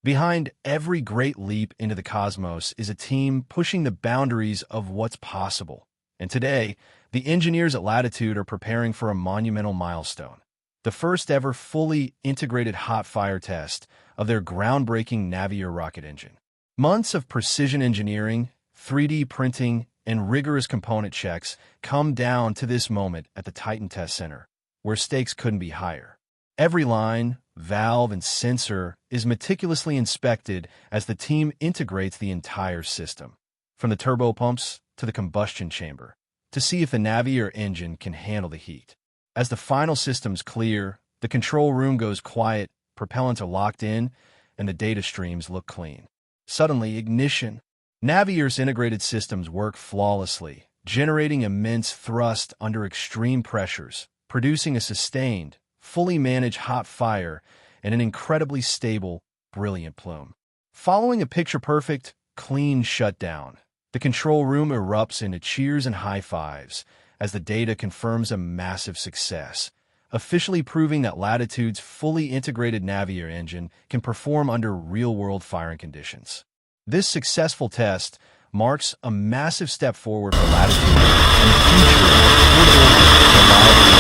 Behind every great leap into the cosmos is a team pushing the boundaries of what's possible. And today, the engineers at Latitude are preparing for a monumental milestone, the first ever fully integrated hot fire test of their groundbreaking Navier rocket engine. Months of precision engineering, 3D printing, and rigorous component checks come down to this moment at the Titan Test Center, where stakes couldn't be higher. Every line, valve, and sensor is meticulously inspected as the team integrates the entire system, from the turbopumps to the combustion chamber, to see if the Navier engine can handle the heat. As the final systems clear, the control room goes quiet, propellants are locked in, and the data streams look clean. Suddenly, ignition. Navier's integrated systems work flawlessly, generating immense thrust under extreme pressures, producing a sustained, fully managed hot fire and an incredibly stable, brilliant plume. Following a picture-perfect, clean shutdown, the control room erupts into cheers and high fives as the data confirms a massive success, officially proving that Latitude's fully integrated Navier engine can perform under real-world firing conditions. This successful test marks a massive step forward for Latitude and the future of affordable, reliable